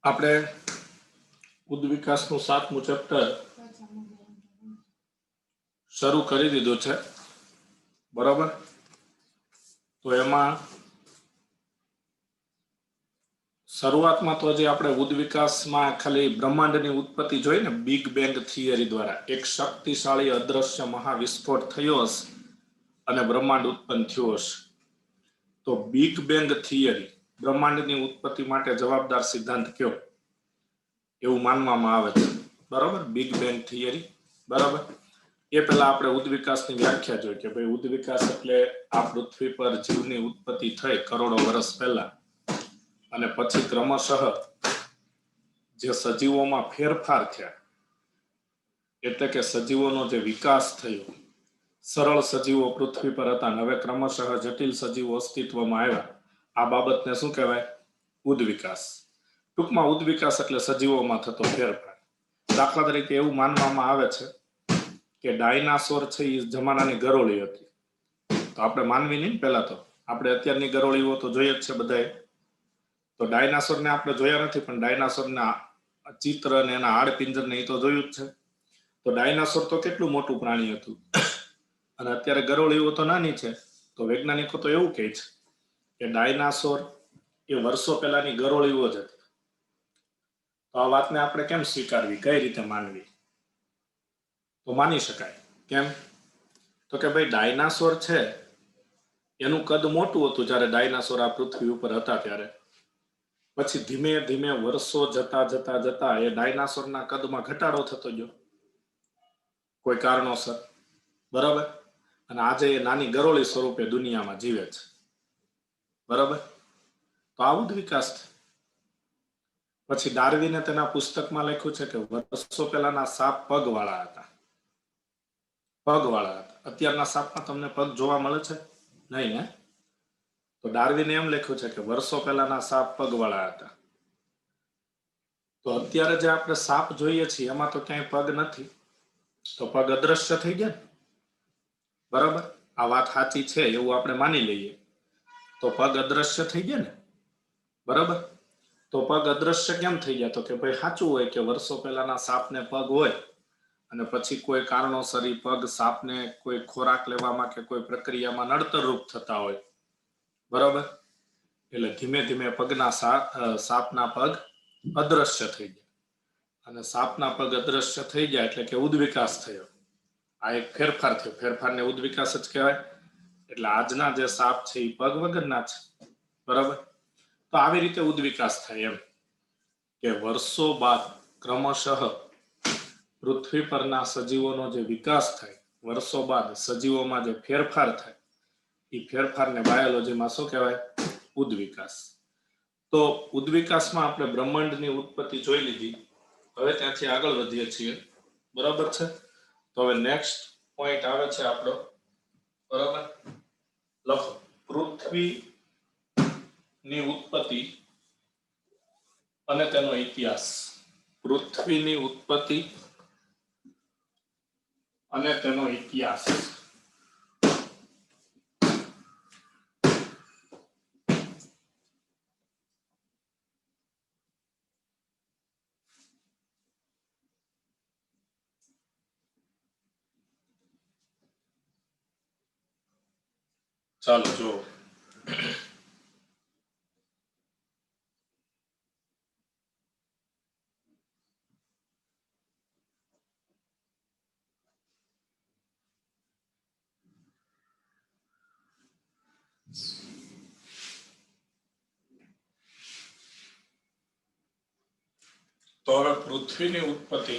આપણે ઉદ્વિકાસનું 7મું ચેપ્ટર શરૂ કરી દીધું છે, બરાબર? તો એમાં શરૂઆતમાં તો જે આપણે ઉદ્વિકાસમાં ખાલી બ્રહ્માંડની ઉત્પત્તિ જોઈ ને, બિગ બેંગ થિયરી દ્વારા એક શક્તિશાળી અદ્રશ્ય મહાવિસ્ફોટ થયો હશે અને બ્રહ્માંડ ઉત્પન્ન થયું હશે. તો બિગ બેંગ થિયરી બ્રહ્માંડની ઉત્પત્તિ માટે જવાબદાર સિદ્ધાંત કયો એવું માનવામાં આવે છે, બરાબર? બિગ બેંગ થિયરી, બરાબર? એ પહેલા આપણે ઉદ્વિકાસની વ્યાખ્યા જોઈ કે ભાઈ ઉદ્વિકાસ એટલે આ પૃથ્વી પર જીવની ઉત્પત્તિ થઈ કરોડો વર્ષ પહેલા અને પછી ક્રમશઃ જે સજીવોમાં ફેરફાર થયા, એટલે કે સજીવોનો જે વિકાસ થયો, સરળ સજીવો પૃથ્વી પર હતા, હવે ક્રમશઃ જટિલ સજીવો અસ્તિત્વમાં આવ્યા. આ બાબતને શું કહેવાય? ઉદ્વિકાસ. ટૂંકમાં ઉદ્વિકાસ એટલે સજીવોમાં થતો ફેરફાર. દાખલા તરીકે એવું માનવામાં આવે છે કે ડાયનાસોર છે એ જમાનાની ગરોળી હતી. તો આપણે માનવી નહીં, પહેલા તો આપણે અત્યારની ગરોળીઓ તો જોઈએ જ છે બધાએ. તો ડાયનાસોરને આપણે જોયા નથી, પણ ડાયનાસોરના ચિત્ર ને એના હાડપિંજર ને એ તો જોયું જ છે. તો ડાયનાસોર તો કેટલું મોટું પ્રાણી હતું, અને અત્યારે ગરોળીઓ તો નાની છે. તો વૈજ્ઞાનિકો તો એવું કહે છે કે ડાયનાસોર એ વર્ષો પહેલાની ગરોળીઓ જ હતી. તો આ વાતને આપણે કેમ સ્વીકારવી, કઈ રીતે માનવી? તો માની શકાય. કેમ? તો કે ભાઈ ડાયનાસોર છે એનું કદ મોટું હતું જ્યારે ડાયનાસોર આ પૃથ્વી ઉપર હતા ત્યારે. પછી ધીમે ધીમે વર્ષો જતા જતા જતા એ ડાયનાસોરના કદમાં ઘટાડો થતો ગયો કોઈ કારણોસર, બરાબર? અને આજે એ નાની ગરોળી સ્વરૂપે દુનિયામાં જીવે છે, બરાબર? તો આ ઉદ્વિકાસ છે. પછી ડાર્વિને તેના પુસ્તકમાં લખ્યું છે કે વર્ષો પહેલાના સાપ પગવાળા હતા. પગવાળા હતા. અત્યારના સાપમાં તમને પગ જોવા મળે છે? નહીં ને? તો ડાર્વિને એમ લખ્યું છે કે વર્ષો પહેલાના સાપ પગવાળા હતા. તો અત્યારે જે આપણે સાપ જોઈએ છીએ એમાં તો ક્યાંય પગ નથી, તો પગ અદ્રશ્ય થઈ ગયા, બરાબર? આ વાત સાચી છે એવું આપણે માની લઈએ તો પગ અદ્રશ્ય થઈ ગયા ને, બરાબર? તો પગ અદ્રશ્ય કેમ થઈ ગયા? તો કે ભાઈ સાચું હોય કે વર્ષો પહેલાના સાપને પગ હોય અને પછી કોઈ કારણોસર પગ સાપને કોઈ ખોરાક લેવામાં કે કોઈ પ્રક્રિયામાં નડતરરૂપ થતા હોય, બરાબર? એટલે ધીમે ધીમે પગના સાપના પગ અદ્રશ્ય થઈ ગયા, અને સાપના પગ અદ્રશ્ય થઈ ગયા એટલે કે ઉદ્વિકાસ થયો. આ એક ફેરફાર થયો. ફેરફારને ઉદ્વિકાસ જ કહેવાય. એટલે આજના જે સાપ છે એ પગ વગરના છે, બરાબર? તો આવી રીતે ઉદ્વિકાસ થાય એમ કે વર્ષો બાદ ક્રમશઃ પૃથ્વી પરના સજીવોનો જે વિકાસ થાય, વર્ષો બાદ સજીવોમાં જે ફેરફાર થાય, એ ફેરફારને બાયોલોજીમાં શું કહેવાય? ઉદ્વિકાસ. તો ઉદ્વિકાસમાં આપણે બ્રહ્માંડની ઉત્પત્તિ જોઈ લીધી. હવે ત્યાંથી આગળ વધીએ છીએ, બરાબર છે? તો હવે નેક્સ્ટ પોઈન્ટ આવે છે આપણો, બરાબર? લખો પૃથ્વીની ઉત્પત્તિ અને તેનો ઇતિહાસ. પૃથ્વીની ઉત્પત્તિ અને તેનો ઇતિહાસ. ચાલો જો તો હવે પૃથ્વીની ઉત્પત્તિ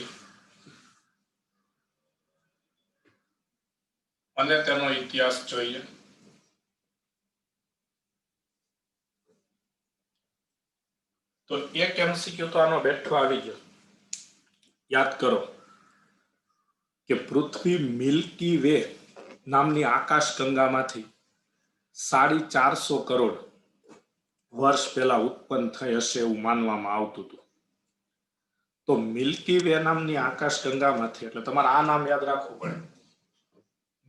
અને તેનો ઇતિહાસ જોઈએ. તો એક MCQ તો આનો બેઠો આવી ગયો. યાદ કરો કે પૃથ્વી મિલ્કી વે નામની આકાશગંગામાંથી 450 કરોડ વર્ષ પહેલા ઉત્પન્ન થઈ હશે એવું માનવામાં આવતું હતું. તો મિલ્કી વે નામની આકાશગંગામાંથી, એટલે તમારે આ નામ યાદ રાખવું પડે,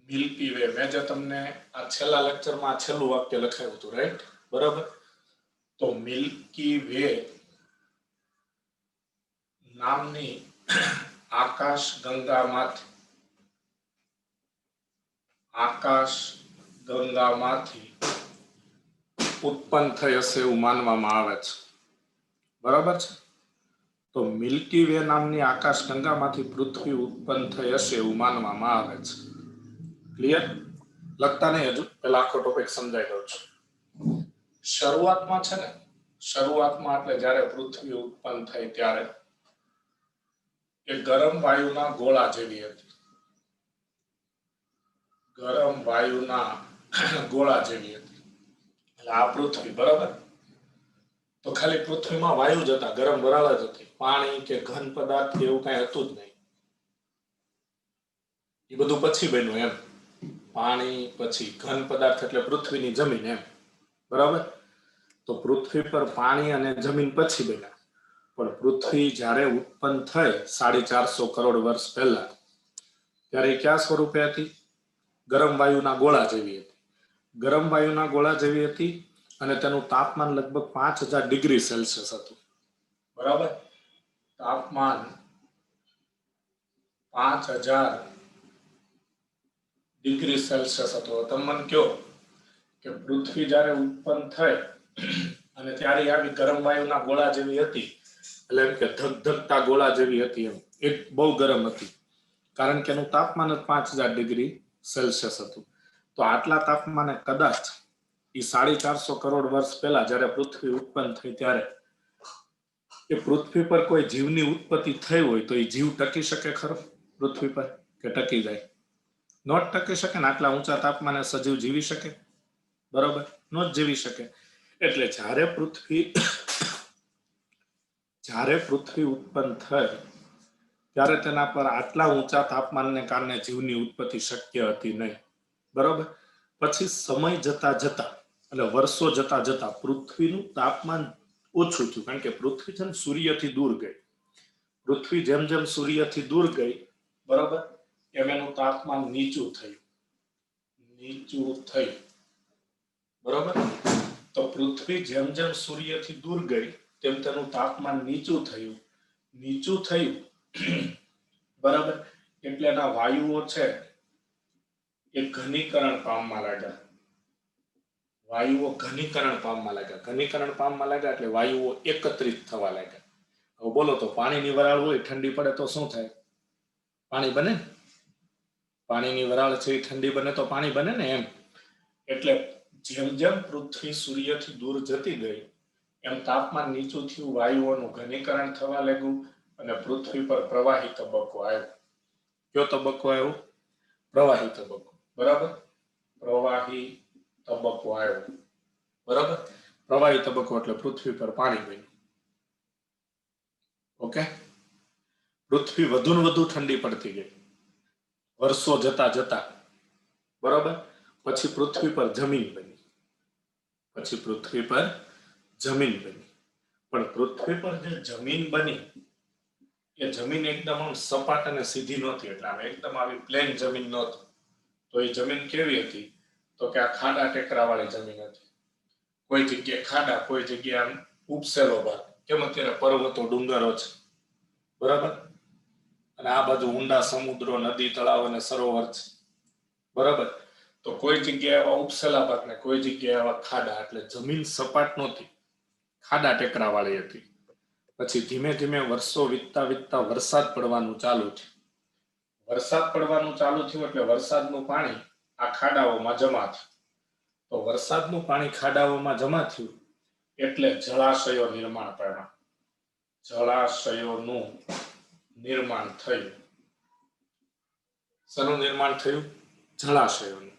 મિલ્કી વે. મેં જે તમને આ છેલ્લા લેક્ચરમાં છેલ્લું વાક્ય લખાયું હતું, રાઈટ? બરાબર? તો મિલ્કી વે નામની આકાશ ગંગામાંથી ઉત્પન્ન થઈ હશે એવું માનવામાં આવે છે. બરાબર છે. તો મિલ્કી વે નામની આકાશ ગંગામાંથી પૃથ્વી ઉત્પન્ન થઈ હશે એવું માનવામાં આવે છે. ક્લિયર? લખતા નહીં હજુ, પેલા આખો ટોપિક સમજાઈ દઉં છું. શરૂઆતમાં છે ને, શરૂઆતમાં એટલે જ્યારે પૃથ્વી ઉત્પન્ન થઈ ત્યારે એ ગરમ વાયુના ગોળા જેવી હતી. ગરમ વાયુના ગોળા જેવી હતી. એટલે આ પૃથ્વી, બરાબર? તો ખાલી પૃથ્વીમાં વાયુ જ હતા, ગરમ વરાળ જ હતી. પાણી કે ઘન પદાર્થ એવું કઈ હતું જ નહીં. એ બધું પછી બન્યું એમ. પાણી પછી ઘન પદાર્થ એટલે પૃથ્વીની જમીન એમ. બરાબર? તો પૃથ્વી પર પાણી અને જમીન પછી બન્યા. પણ પૃથ્વી જ્યારે ઉત્પન્ન થઈ 450 કરોડ વર્ષ પહેલા, ત્યારે કયા સ્વરૂપે હતી? ગરમ વાયુના ગોળા જેવી હતી. ગરમ વાયુના ગોળા જેવી હતી અને તેનું તાપમાન લગભગ 5000 ડિગ્રી સેલ્સિયસ હતું. બરાબર? તાપમાન 5000 ડિગ્રી સેલ્સિયસ હતું. તમે મને કહો કે પૃથ્વી જ્યારે ઉત્પન્ન થઈ અને ત્યારે આવી ગરમ વાયુના ગોળા જેવી હતી, એટલે એમ કે ધગધગતા ગોળા જેવી હતી એમ. એક બહુ ગરમ હતી, કારણ કે એનું તાપમાન જ 5000 ડિગ્રી સેલ્સિયસ હતું. તો આટલા તાપમાને કદાચ એ 450 કરોડ વર્ષ પહેલા જ્યારે પૃથ્વી ઉત્પન્ન થઈ ત્યારે એ પૃથ્વી પર કોઈ જીવની ઉત્પત્તિ થઈ હોય તો એ જીવ ટકી શકે ખરો પૃથ્વી પર, કે ટકી જાય? નોટ ટકી શકે ને. આટલા ઊંચા તાપમાને સજીવ જીવી શકે? બરોબર, નો જ જીવી શકે. એટલે જ્યારે પૃથ્વી ઉત્પન્ન થઈ ત્યારે તેના પર આટલા ઊંચા તાપમાનને કારણે જીવની ઉત્પત્તિ શક્ય હતી નહીં. બરોબર? પછી સમય જતા એટલે વર્ષો જતા પૃથ્વીનું તાપમાન ઓછું થયું, કારણ કે પૃથ્વી છે ને સૂર્યથી દૂર ગઈ. પૃથ્વી જેમ જેમ સૂર્યથી દૂર ગઈ, બરોબર, એમ એનું તાપમાન નીચું થયું. બરોબર? તો પૃથ્વી જેમ જેમ સૂર્યથી દૂર ગઈ તેમ તેનું તાપમાન નીચું થયું. બરાબર? એટલે એના વાયુઓ છે એ ઘનીકરણ પામવા લાગ્યા. ઘનીકરણ પામવા લાગ્યા એટલે વાયુઓ એકત્રિત થવા લાગ્યા. હવે બોલો તો પાણીની વરાળ હોય, ઠંડી પડે તો શું થાય? પાણી બને ને? પાણીની વરાળ છે એ ઠંડી બને તો પાણી બને ને એમ. એટલે જેમ જેમ પૃથ્વી સૂર્યથી દૂર જતી ગઈ એમ તાપમાન નીચું થયું, વાયુઓનું ઘનીકરણ થવા લાગ્યું અને પૃથ્વી પર પ્રવાહી તબક્કો આવ્યો. કયો તબક્કો આવ્યો? પ્રવાહી તબક્કો. બરાબર? પ્રવાહી તબક્કો આવ્યો. બરાબર? પ્રવાહી તબક્કો એટલે પૃથ્વી પર પાણી બન્યું. ઓકે? પૃથ્વી વધુ ને વધુ ઠંડી પડતી ગઈ વર્ષો જતા. બરાબર? પછી પૃથ્વી પર જમીન બની. પણ પૃથ્વી પર જે જમીન બની એ જમીન એકદમ સપાટ અને સીધી નહોતી. એટલે આમ એકદમ આવી પ્લેન જમીન નહોતી. તો એ જમીન કેવી હતી? તો કે આ ખાડા ટેકરા વાળી જમીન હતી. કોઈ જગ્યાએ ખાડા, કોઈ જગ્યાએ આમ ઉપસેલો ભાગ. કેમ અત્યારે પર્વતો, ડુંગરો છે. બરાબર? અને આ બાજુ ઊંડા સમુદ્રો, નદી, તળાવ અને સરોવર છે. બરાબર? તો કોઈ જગ્યાએ આવા ઉપસેલા ભાગ ને કોઈ જગ્યાએ આવા ખાડા. એટલે જમીન સપાટ નહોતી, ખાડા ટેકરા વાળી હતી. પછી ધીમે ધીમે વર્ષો વીતતા વરસાદ પડવાનું ચાલુ થયું. એટલે વરસાદનું પાણી આ ખાડાઓમાં જમા થયું. તો વરસાદનું પાણી ખાડાઓમાં જમા થયું એટલે જળાશયો નિર્માણ પામ્યા. જળાશયોનું નિર્માણ થયું. શેનું નિર્માણ થયું? જળાશયોનું.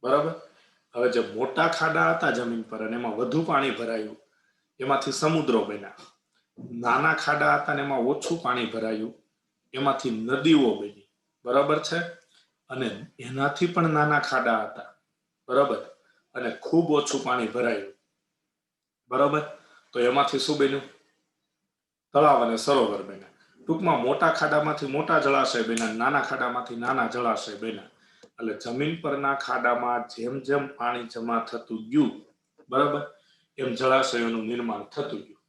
બરાબર? હવે જે મોટા ખાડા હતા જમીન પર અને એમાં વધુ પાણી ભરાયું, એમાંથી સમુદ્રો બન્યા. નાના ખાડા હતા ને એમાં ઓછું પાણી ભરાયું, એમાંથી નદીઓ બની. બરાબર છે? અને એનાથી પણ નાના ખાડા હતા. બરાબર? અને ખૂબ ઓછું પાણી ભરાયું. બરાબર? તો એમાંથી શું બન્યું? તળાવ અને સરોવર બન્યા. ટૂંકમાં મોટા ખાડામાંથી મોટા જળાશય બન્યા, નાના ખાડામાંથી નાના જળાશય બન્યા. એટલે જમીન પરના ખાડામાં જેમ જેમ પાણી જમા થતું ગયું, બરાબર, એમ જળાશયોનું નિર્માણ થતું ગયું.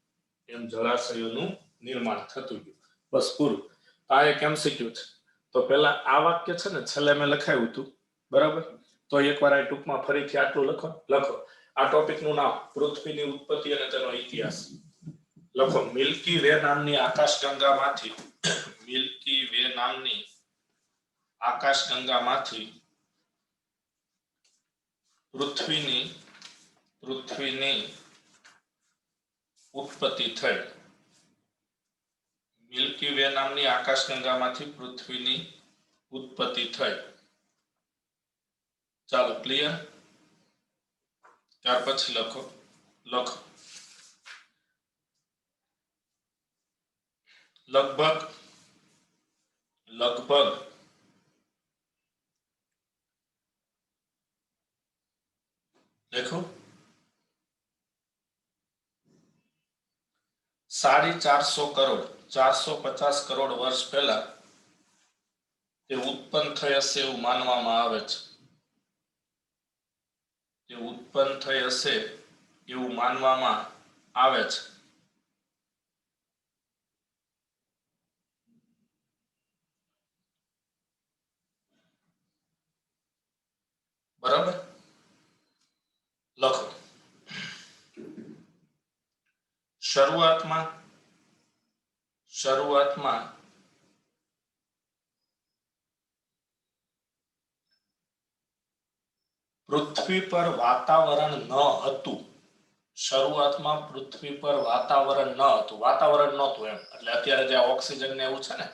બસ પૂરું. આ એક MCQ છે. તો પહેલા આ વાક્ય છે ને છેલ્લે મેં લખાયું હતું, બરાબર? તો એકવાર આ ટૂંકમાં ફરીથી આટલું લખો. આ ટોપિકનું નામ પૃથ્વીની ઉત્પત્તિ અને તેનો ઇતિહાસ. લખો, મિલ્કી વે નામની આકાશગંગામાંથી મિલ્કી વે નામની આકાશગંગામાંથી પૃથ્વીની ઉત્પત્તિ થઈ. મિલ્કી વે નામની આકાશગંગામાંથી પૃથ્વીની ઉત્પત્તિ થઈ. ચાલો, ક્લિયર? ત્યાર પછી લખો લગભગ देखो 450 करोड़ 450 करोड़ वर्ष पहला તે ઉત્પન્ન થઈ હશે એવું માનવામાં આવે છે. તે ઉત્પન્ન થઈ હશે એવું માનવામાં આવે છે. બરાબર? લખો, શરૂઆતમાં પૃથ્વી પર વાતાવરણ ન હતું. શરૂઆતમાં પૃથ્વી પર વાતાવરણ ન હતું. વાતાવરણ નહોતું એમ એટલે અત્યારે જે ઓક્સિજન ને એવું છે ને,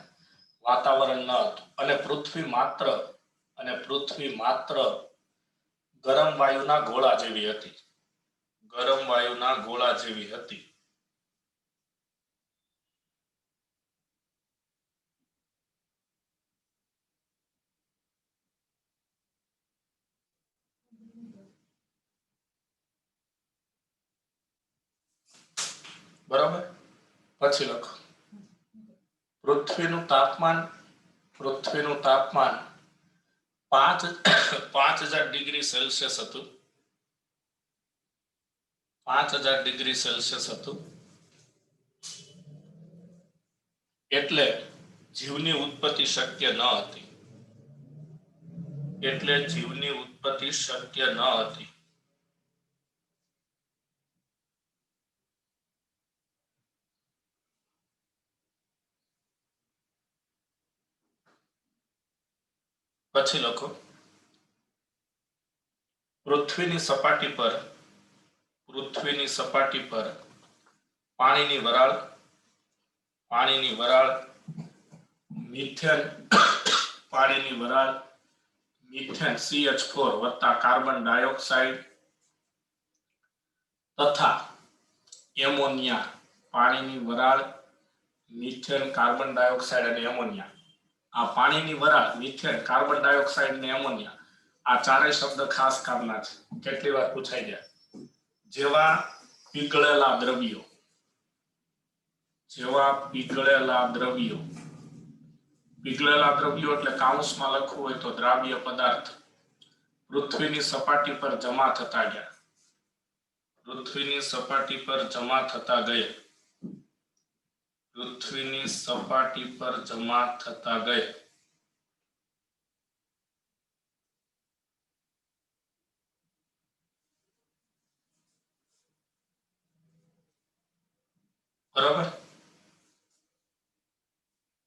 વાતાવરણ ન હતું. અને પૃથ્વી માત્ર ગરમ વાયુના ગોળા જેવી હતી. ગરમ વાયુના ગોળા જેવી હતી. બરાબર? પછી લખો, પૃથ્વીનું તાપમાન 5000 ડિગ્રી સેલ્સિયસ હતું. 5000 ડિગ્રી સેલ્સિયસ હતું. એટલે જીવની ઉત્પત્તિ શક્ય ન હતી. પછી લખો, પૃથ્વીની સપાટી પર પાણીની વરાળ મિથેન CH4 વત્તા કાર્બન ડાયોક્સાઇડ તથા એમોનિયા. પાણીની વરાળ, મિથેન, કાર્બન ડાયોક્સાઇડ અને એમોનિયા. આ પાણીની વરાળ, મિથેન, કાર્બન ડાયોક્સાઇડ અને એમોનિયા, આ ચારેય શબ્દ ખાસ કામના છે. કેટલી વાર પૂછાઈ ગયા? જેવા પીગળેલા દ્રવ્યો એટલે કાઉન્સમાં લખવું હોય તો દ્રાવ્ય પદાર્થ પૃથ્વીની સપાટી પર જમા થતા ગયા. પૃથ્વીની સપાટી પર જમા થતા ગયા. બરાબર?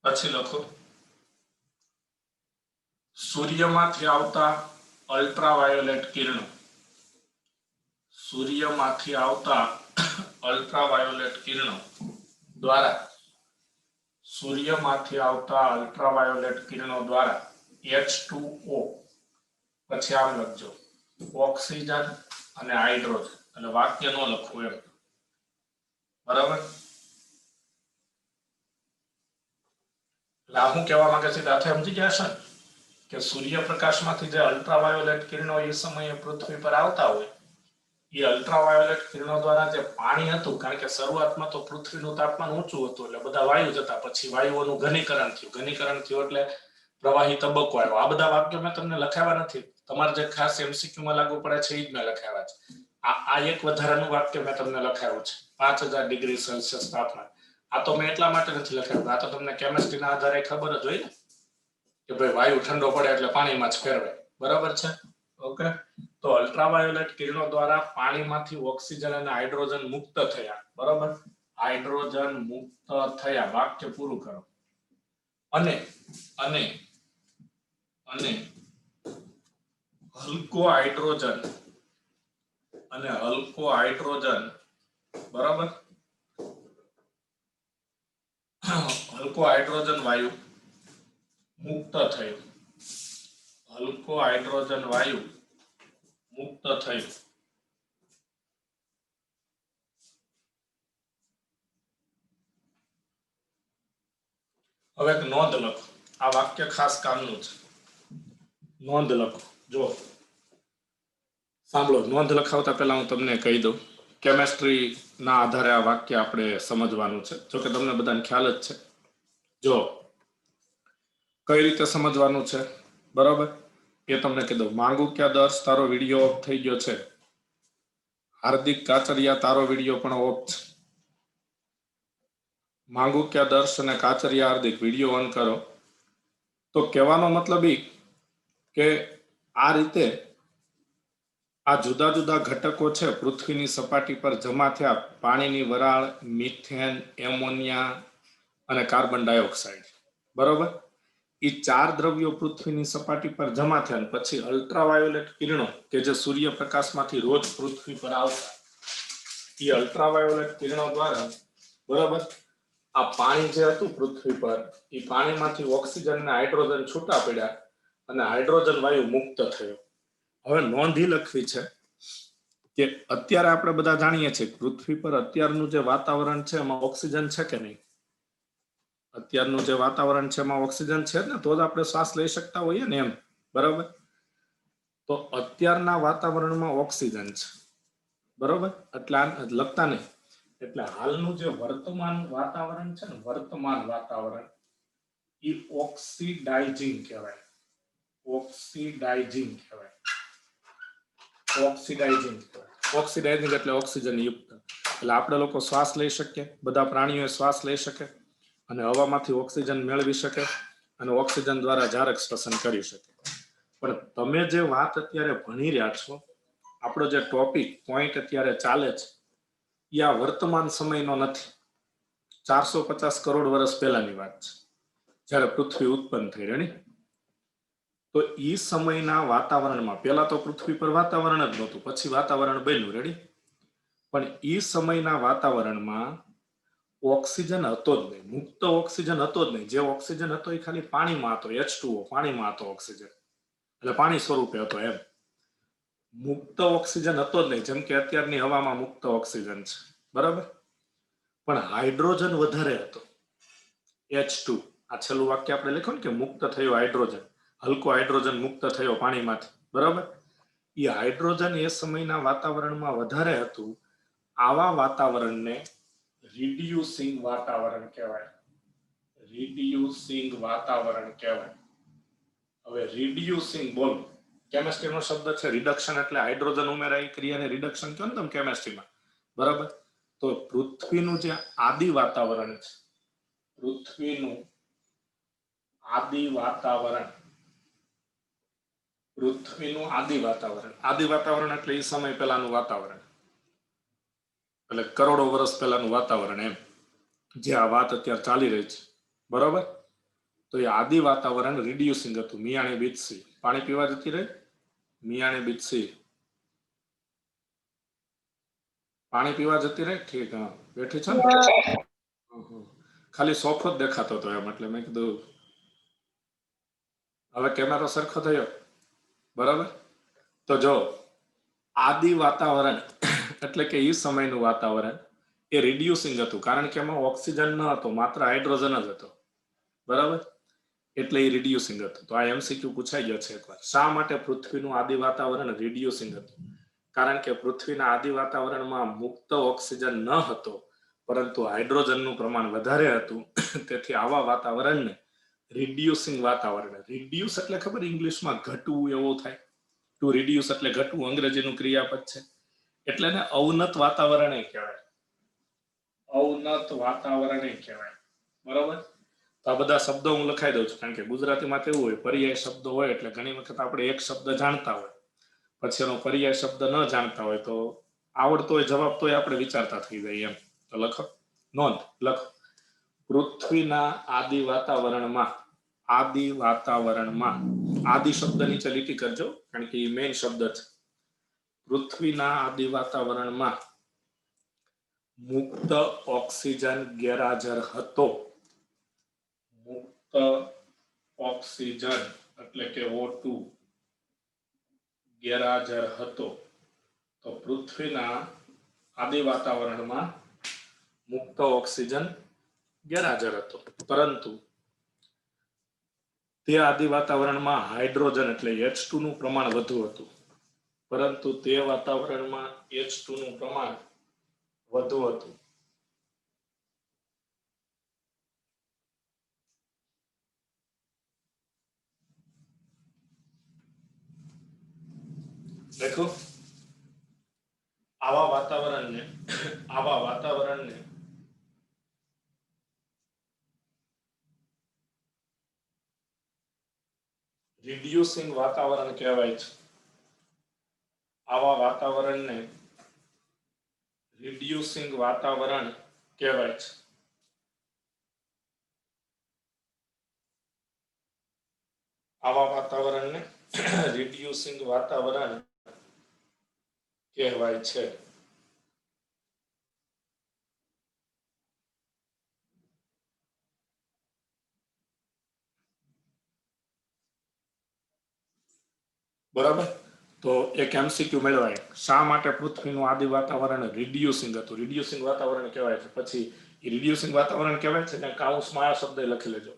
પછી લખો, સૂર્યમાંથી આવતા અલ્ટ્રાવાયોલેટ કિરણો. દ્વારા H2O, પછી આમ લખજો, ઓક્સિજન અને હાઇડ્રોજન. અને વાક્ય ન લખવું એમ. બરાબર? એટલે હું કહેવા માંગે છે દાખલા સમજી ગયા છે કે સૂર્યપ્રકાશમાંથી જે અલ્ટ્રાવાયોલેટ કિરણો એ સમયે પૃથ્વી પર આવતા હોય, એ અલ્ટ્રાવાયોલેટ કિરણો દ્વારા જે પાણી હતું, કારણ કે શરૂઆતમાં તો પૃથ્વીનું તાપમાન ઊંચું હતું એટલે બધા વાયુ જ હતા. પછી વાયુઓનું ઘનીકરણ થયું એટલે પ્રવાહી તબક્કો આવ્યો. આ બધા વાક્યો મેં તમને લખાવ્યા નથી. તમારે જે ખાસ MCQ માં લાગુ પડે છે એ જ મેં લખાવ્યા છે. આ એક વધારાનું વાક્ય મેં તમને લખાવ્યું છે, 5000 ડિગ્રી સેલ્સિયસ તાપમાન. આ તો મેં એટલા માટે નથી લખાવ્યું, આ તો તમને કેમિસ્ટ્રીના આધારે ખબર જ હોય ને કે ભાઈ વાયુ ઠંડો પડે એટલે પાણીમાં જ ફેરવાય, બરાબર છે? ઓકે, તો અલ્ટ્રાવાયોલેટ કિરણો દ્વારા પાણીમાંથી ઓક્સિજન અને હાઇડ્રોજન મુક્ત થયા, બરાબર? હાઇડ્રોજન મુક્ત થયા, વાક્ય પૂરું કરો. અને અને અને હલકો હાઇડ્રોજન બરાબર, હલકો હાઇડ્રોજન વાયુ મુક્ત થયો, હલકો હાઇડ્રોજન વાયુ મુક્ત થયું. હવે એક નોંધ લખો, આ વાક્ય ખાસ કામનું છે. નોંધ લખો, જો સાંભળો, નોંધ લખાવતા પહેલા હું તમને કહી દઉં, કેમેસ્ટ્રી ના આધારે આ વાક્ય આપણે સમજવાનું છે. જો કે તમને બધાને ખ્યાલ જ છે. જો કઈ રીતે સમજવાનું છે, બરાબર, એ તમને કહી દઉં. માંગુ ક્યાં દર્શ, તારો વિડીયો ઓફ થઈ ગયો છે. હાર્દિક કાચરિયા, તારો વિડીયો પણ ઓફ છે. માંગુ ક્યાં દર્શ અને કાચરિયા હાર્દિક, વિડીયો ઓન કરો. તો કહેવાનો મતલબ એ કે આ રીતે આ જુદા જુદા ઘટકો છે પૃથ્વીની સપાટી પર જમા થયા, પાણીની વરાળ, મિથેન, એમોનિયા અને કાર્બન ડાયોક્સાઇડ, બરોબર. એ 4 દ્રવ્યો પૃથ્વીની સપાટી પર જમા થયા, પછી અલ્ટ્રાવાયોલેટ કિરણો કે જે સૂર્યપ્રકાશમાંથી રોજ પૃથ્વી પર આવતા, એ અલ્ટ્રાવાયોલેટ કિરણો દ્વારા, બરોબર, આ પાણી જે હતું પૃથ્વી પર, એ પાણીમાંથી ઓક્સિજન અને હાઇડ્રોજન છૂટા પડ્યા અને હાઇડ્રોજન વાયુ મુક્ત થયો. હવે નોંધ એ લખવી છે કે અત્યારે આપણે બધા જાણીએ છીએ પૃથ્વી પર અત્યારનું જે વાતાવરણ છે એમાં ઓક્સિજન છે કે નહીં? અત્યારનું જે વાતાવરણ છે એમાં ઓક્સિજન છે ને, તો જ આપણે શ્વાસ લઈ શકતા હોઈએ ને, એમ, બરાબર. તો અત્યારના વાતાવરણમાં ઓક્સિજન છે, બરોબર. એટલે લખતા નહીં, એટલે હાલનું જે વર્તમાન વાતાવરણ છે ને, વર્તમાન વાતાવરણ, એ ઓક્સિડાઇઝિંગ કહેવાય. ઓક્સિડાઇઝિંગ કહેવાય. ઓક્સિડાઇઝિંગ એટલે ઓક્સિજન યુક્ત. એટલે આપણે લોકો શ્વાસ લઈ શકીએ, બધા પ્રાણીઓ શ્વાસ લઈ શકે અને હવામાંથી ઓક્સિજન મેળવી શકે અને ઓક્સિજન દ્વારા જરાક શ્વસન કરી શકે. પણ તમે જે વાત અત્યારે ભણી રહ્યા છો, આપણો જે ટોપિક પોઈન્ટ અત્યારે ચાલે છે, એ આ વર્તમાન સમયનો નથી. 450 કરોડ વર્ષ પહેલાની વાત છે, જ્યારે પૃથ્વી ઉત્પન્ન થઈ. રેડી? તો એ સમયના વાતાવરણમાં, પહેલા તો પૃથ્વી પર વાતાવરણ જ નહોતું, પછી વાતાવરણ બન્યું. રેડી? પણ એ સમયના વાતાવરણમાં ઓક્સિજન હતો જ નહીં, મુક્ત ઓક્સિજન હતો જ નહીં. જે ઓક્સિજન હતો એ ખાલી પાણીમાં હતો, H2O, પાણીમાં હતો ઓક્સિજન, એટલે પાણી સ્વરૂપે હતો, એમ. મુક્ત ઓક્સિજન હતો જ નહીં, જેમ કે અત્યારની હવામાં મુક્ત ઓક્સિજન છે, બરાબર. પણ હાઇડ્રોજન વધારે હતો, H2. આ છેલ્લું વાક્ય આપણે લખ્યું ને કે મુક્ત થયો હાઇડ્રોજન, હલકો હાઇડ્રોજન મુક્ત થયો પાણીમાંથી, બરાબર. એ હાઇડ્રોજન એ સમયના વાતાવરણમાં વધારે હતું. આવા વાતાવરણને રિડ્યુસિંગ વાતાવરણ કહેવાય. રિડ્યુસિંગ વાતાવરણ કહેવાય. હવે રિડ્યુસિંગ, બોલો, કેમિસ્ટ્રીનો શબ્દ છે રિડક્શન, એટલે હાઇડ્રોજન ઉમેરાય ક્રિયાને રિડક્શન કહો ને તમે કેમિસ્ટ્રીમાં, બરાબર. તો પૃથ્વીનું જે આદિ વાતાવરણ છે, પૃથ્વીનું આદિ વાતાવરણ, પૃથ્વીનું આદિ વાતાવરણ, આદિ વાતાવરણ એટલે એ સમય પહેલાનું વાતાવરણ, એટલે કરોડો વર્ષ પહેલાનું વાતાવરણ, એમ, જે આ વાત અત્યારે ચાલી રહી છે, બરોબર. તો એ આદિ વાતાવરણ રિડ્યુસિંગ હતું. મિયાણી બીચસી, પાણી પીવા જતી રહી, મિયાણી બીચસી પાણી પીવા જતી રહી. ઠીક, હા, બેઠી છે ને, ખાલી સોફો જ દેખાતો હતો, એમ. એટલે મેં કીધું હવે કેમેરો સરખો થયો, બરાબર. તો જો આદિ વાતાવરણ એટલે કે એ સમયનું વાતાવરણ એ રિડ્યુસિંગ હતું, કારણ કે એમાં ઓક્સિજન ન હતો, માત્ર હાઇડ્રોજન જ હતો, બરાબર. એટલે એ રિડ્યુસિંગ હતું. તો આ MCQ પૂછાઈ ગયો છે એકવાર. શા માટે પૃથ્વીનું આદિ વાતાવરણ રિડ્યુસિંગ હતું? કારણ કે પૃથ્વીના આદિ વાતાવરણમાં મુક્ત ઓક્સિજન ન હતો, પરંતુ હાઇડ્રોજનનું પ્રમાણ વધારે હતું. તેથી આવા વાતાવરણને રિડ્યુસિંગ વાતાવરણ. રિડ્યુસ એટલે ખબર ઇંગ્લિશમાં ઘટવું, એવો થાય. ટુ રિડ્યુસ એટલે ઘટવું, અંગ્રેજીનું ક્રિયાપદ છે. એટલે એને અવનત વાતાવરણ કહેવાય. અવનત વાતાવરણ કહેવાય. બરોબર. તો આ બધા શબ્દો હું લખાઈ દઉં છું, કારણ કે ગુજરાતીમાં કેવું હોય, પર્યાય શબ્દો હોય એટલે ઘણી વખત આપણે એક શબ્દ જાણતા હોય, પછી એનો પર્યાય શબ્દ ન જાણતા હોય તો આવડતો હોય જવાબ તોય આપણે વિચારતા થઈ જાય એમ. તો લખો, નોંધ લખો. પૃથ્વીના આદિ વાતાવરણમાં, આદિ વાતાવરણમાં, આદિ શબ્દ નીચે લીટી કરજો કારણ કે એ મેઇન શબ્દ છે. પૃથ્વીના આદિ વાતાવરણમાં મુક્ત ઓક્સિજન ગેરહાજર હતો. મુક્ત ઓક્સિજન એટલે કે O2 ગેરહાજર હતો. તો પૃથ્વીના આદિ વાતાવરણમાં મુક્ત ઓક્સિજન ગેરહાજર હતો, પરંતુ તે આદિ વાતાવરણમાં હાઇડ્રોજન એટલે H2 નું પ્રમાણ વધુ હતું. પરંતુ તે વાતાવરણમાં H2 નું પ્રમાણ વધુ હતું. દેખો, આવા વાતાવરણને રિડ્યુસિંગ વાતાવરણ કહેવાય છે. આવા વાતાવરણને રિડ્યુસિંગ વાતાવરણ કહેવાય છે. આવા વાતાવરણને રિડ્યુસિંગ વાતાવરણ કહેવાય છે. બરાબર. તો એક MCQ મેળવાય, શા માટે પૃથ્વીનું આદિ વાતાવરણ રિડ્યુસિંગ હતું? રિડ્યુસિંગ વાતાવરણ કહેવાય છે. પછી એ રિડ્યુસિંગ વાતાવરણ કહેવાય છે ને કાઉન્સમાં આ શબ્દ લખી લેજો,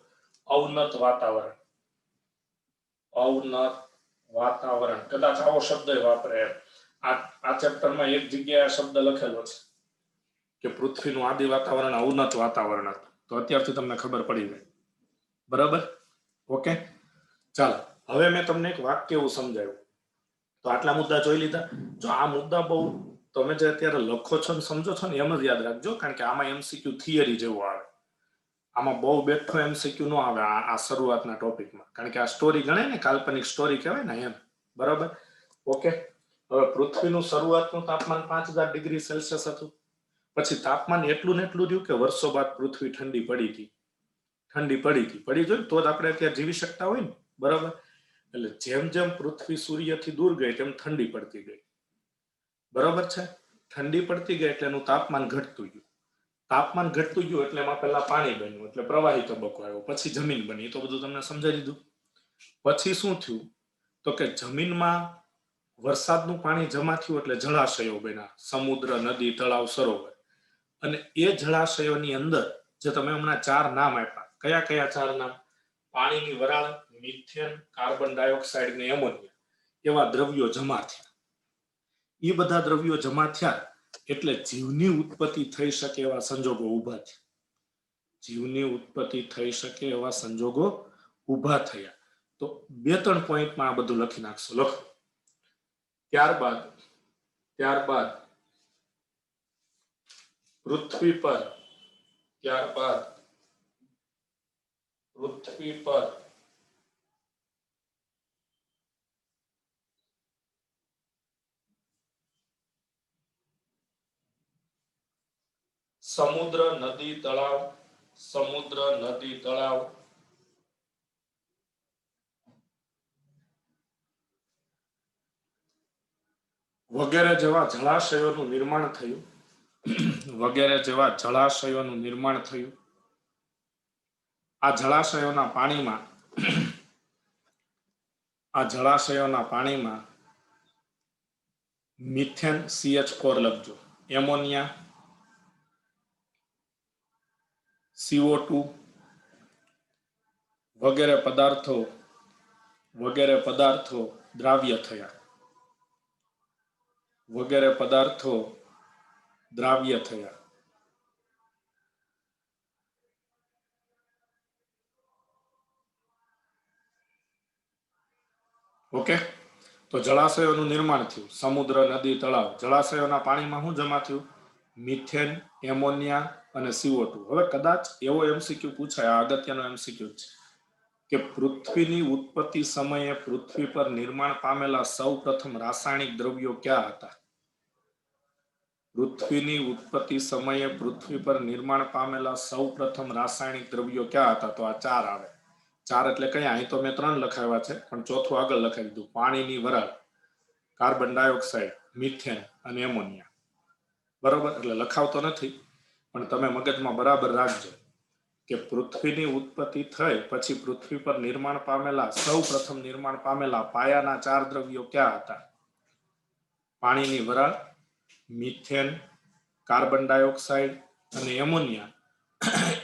અવનત વાતાવરણ. અવનત વાતાવરણ, કદાચ આવો શબ્દ વાપરે. આ ચેપ્ટરમાં એક જગ્યાએ આ શબ્દ લખેલો છે કે પૃથ્વીનું આદિ વાતાવરણ અવનત વાતાવરણ હતું. તો અત્યારથી તમને ખબર પડી જાય. બરાબર, ઓકે. ચાલો, હવે મેં તમને એક વાક્ય એવું સમજાવ્યું. તો આટલા મુદ્દા જોઈ લીધા. જો આ મુદ્દા બહુ તમે જે અત્યારે લખો છો ને સમજો છો ને એમ જ યાદ રાખજો, કારણ કે આમાં MCQ થિયરી જેવું આવે. આમાં બહુ બેઠો MCQ ન આવે આ શરૂઆતના ટોપિકમાં, કારણ કે આ સ્ટોરી ગણાય ને, કાલ્પનિક સ્ટોરી કહેવાય ને એમ. બરાબર, ઓકે. હવે પૃથ્વીનું શરૂઆતનું તાપમાન 5000 ડિગ્રી સેલ્સિયસ હતું. પછી તાપમાન એટલું ને એટલું રહ્યું કે વર્ષો બાદ પૃથ્વી ઠંડી પડી ગઈ. પડી જોઈ તો જ આપણે અત્યારે જીવી શકતા હોય ને. બરાબર. એટલે જેમ જેમ પૃથ્વી સૂર્યથી દૂર ગઈ તેમ ઠંડી પડતી ગઈ. બરાબર છે. ઠંડી પડતી ગઈ એટલે એનું તાપમાન ઘટતું ગયું. તાપમાન ઘટતું ગયું એટલે એમાં પહેલા પાણી બન્યું, એટલે પ્રવાહી તબક્કો આવ્યો. પછી જમીન બની. તો બધું તમને સમજાવી દીધું. પછી શું થયું? તો કે જમીનમાં વરસાદનું પાણી જમા થયું એટલે જળાશયો બન્યા, સમુદ્ર, નદી, તળાવ, સરોવર. અને એ જળાશયોની અંદર જે તમે હમણાં 4 નામ આપ્યા, કયા કયા 4 નામ? પાણીની વરાળ, મિથેન, કાર્બન ડાયોક્સાઇડ ને એમોનિયા, એવા દ્રવ્યો જમા થયા. એ બધા દ્રવ્યો જમા થયા એટલે જીવની ઉત્પત્તિ થઈ શકે એવા સંજોગો ઊભા થયા. જીવની ઉત્પત્તિ થઈ શકે એવા સંજોગો ઊભા થયા. તો 2-3 પોઈન્ટમાં આ બધું લખી નાખશો. લખો. ત્યારબાદ પૃથ્વી પર સમુદ્ર, નદી, તળાવ વગેરે જેવા જળાશયોનું નિર્માણ થયું. આ જળાશયોના પાણીમાં મિથેન CH4 લખજો, એમોનિયા CO2 વગેરે પદાર્થો દ્રાવ્ય થયા. ઓકે. તો જળાશયોનું નિર્માણ થયું, સમુદ્ર, નદી, તળાવ. જળાશયોના પાણીમાં શું જમા થયું? મિથેન, એમોનિયા, અને CO2. હવે કદાચ એવો MCQ પૂછાય, આ અગત્યનો MCQ છે કે પૃથ્વીની ઉત્પત્તિ સમયે પૃથ્વી પર નિર્માણ પામેલા સૌ પ્રથમ રાસાયણિક દ્રવ્યો ક્યાં હતા? પૃથ્વીની ઉત્પત્તિ સમયે પૃથ્વી પર નિર્માણ પામેલા સૌ પ્રથમ રાસાયણિક દ્રવ્યો ક્યાં હતા? તો આ 4 આવે. 4 એટલે કયા? અહીં તો મેં 3 લખાવ્યા છે, પણ ચોથું આગળ લખાવી દીધું. પાણીની વરાળ, કાર્બન ડાયોક્સાઇડ, મિથેન અને એમોનિયા. બરોબર, એટલે લખાવતો નથી, પણ તમે મગજમાં બરાબર રાખજો કે પૃથ્વીની ઉત્પત્તિ થઈ પછી પૃથ્વી પર નિર્માણ પામેલા સૌ પ્રથમ નિર્માણ પામેલા પાયાના 4 દ્રવ્યો ક્યાં હતા? પાણીની વરાળ, મિથેન, કાર્બન ડાયોક્સાઇડ અને એમોનિયા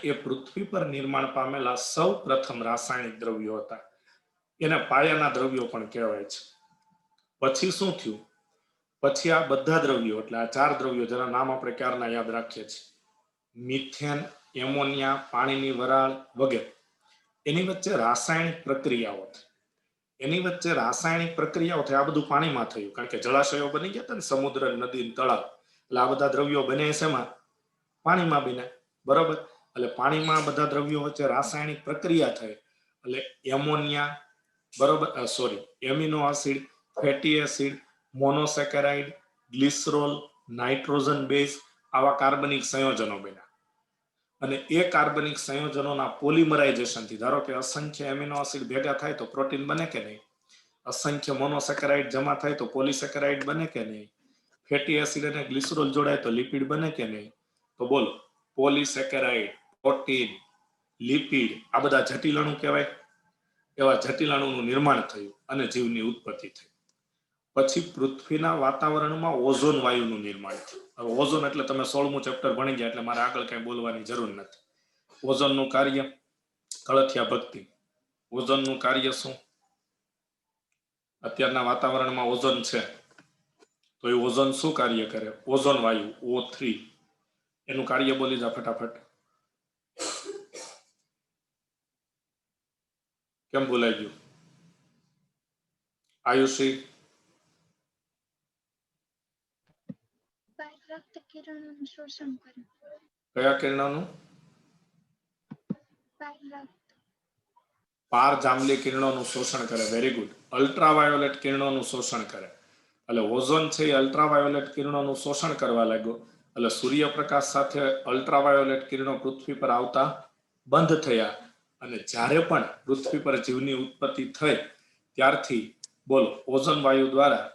એ પૃથ્વી પર નિર્માણ પામેલા સૌ પ્રથમ રાસાયણિક દ્રવ્યો હતા. એને પાયાના દ્રવ્યો પણ કહેવાય છે. પછી શું થયું? પછી આ બધા દ્રવ્યો, એટલે આ 4 દ્રવ્યો જેના નામ આપણે ક્યારના યાદ રાખીએ છીએ, મિથેન, એમોનિયા, પાણીની વરાળ વગેરે, એની વચ્ચે રાસાયણિક પ્રક્રિયાઓ થઈ. એની વચ્ચે રાસાયણિક પ્રક્રિયાઓ થઈ. આ બધું પાણીમાં થયું, કારણ કે જળાશયો બની ગયા હતા ને, સમુદ્ર, નદી, તળાવ, એટલે આ બધા દ્રવ્યો બને શેમાં? પાણીમાં બન્યા. બરોબર, એટલે પાણીમાં બધા દ્રવ્યો વચ્ચે રાસાયણિક પ્રક્રિયા થઈ એટલે એમોનિયા, બરોબર, amino acid, fatty acid, monosaccharide, glycerol, nitrogen base, આવા કાર્બનિક સંયોજનો બન્યા. અને એ કાર્બનિક સંયોજનોના પોલિમરાઇઝેશનથી, ધારો કે અસંખ્ય એમિનો એસિડ ભેગા થાય તો પ્રોટીન બને કે નહીં? અસંખ્ય મોનોસેકેરાઇડ જમા થાય તો પોલિસેકેરાઇડ બને કે નહીં? ફેટી એસિડ અને ગ્લિસરોલ જોડાય તો લિપિડ બને કે નહીં? તો બોલો, પોલિસેકેરાઇડ, પ્રોટીન, લિપિડ, આ બધા જટિલ અણુ કહેવાય. એવા જટિલ અણુનું નિર્માણ થયું અને જીવની ઉત્પત્તિ થઈ. પછી પૃથ્વીના વાતાવરણમાં ઓઝોન વાયુનું નિર્માણ થયું. હવે ઓઝોન એટલે તમે 16મું ચેપ્ટર ભણી ગયા, એટલે મારે આગળ કંઈ બોલવાની જરૂર નથી. ઓઝોનનું કાર્ય, કળથિયા ભક્તિ, ઓઝોનનું કાર્ય શું? અત્યારના વાતાવરણમાં ઓઝોન છે, તો એ ઓઝોન શું કાર્ય કરે? ઓઝોન વાયુ O3, એનું કાર્ય બોલી જા ફટાફટ. કેમ બોલાઈ ગયું? આયુષી? રક્ત કિરણોનું શોષણ કરે. કયા કિરણોનું? રક્ત. પારજાંબલી કિરણોનું શોષણ કરે. Very good. અલ્ટ્રાવાયોલેટ કિરણોનું શોષણ કરે. એટલે ઓઝોન છે એ અલ્ટ્રાવાયોલેટ કિરણોનું શોષણ કરવા લાગ્યો. એટલે સૂર્યપ્રકાશ સાથે અલ્ટ્રાવાયોલેટ કિરણો પૃથ્વી પર આવતા બંધ થયા. અને જ્યારે પણ પૃથ્વી પર જીવની ઉત્પત્તિ થઈ ત્યારથી બોલો, ઓઝોન વાયુ દ્વારા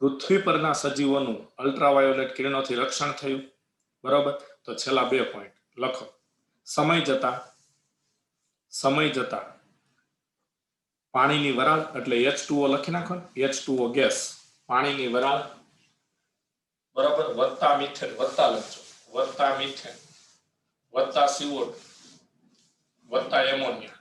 પૃથ્વી પરના સજીવોનું અલ્ટ્રાવાયોલેટ કિરણોથી રક્ષણ થયું. બરોબર, તો છેલ્લા 2 પોઈન્ટ લખો. સમય જતા પાણીની વરાળ, એટલે H2O લખી નાખો ને, H2O ગેસ, પાણીની વરાળ, બરાબર, વત્તા મિથેન, વત્તા લખજો, વત્તા મિથેન, વત્તા CO2, વત્તા એમોનિયા,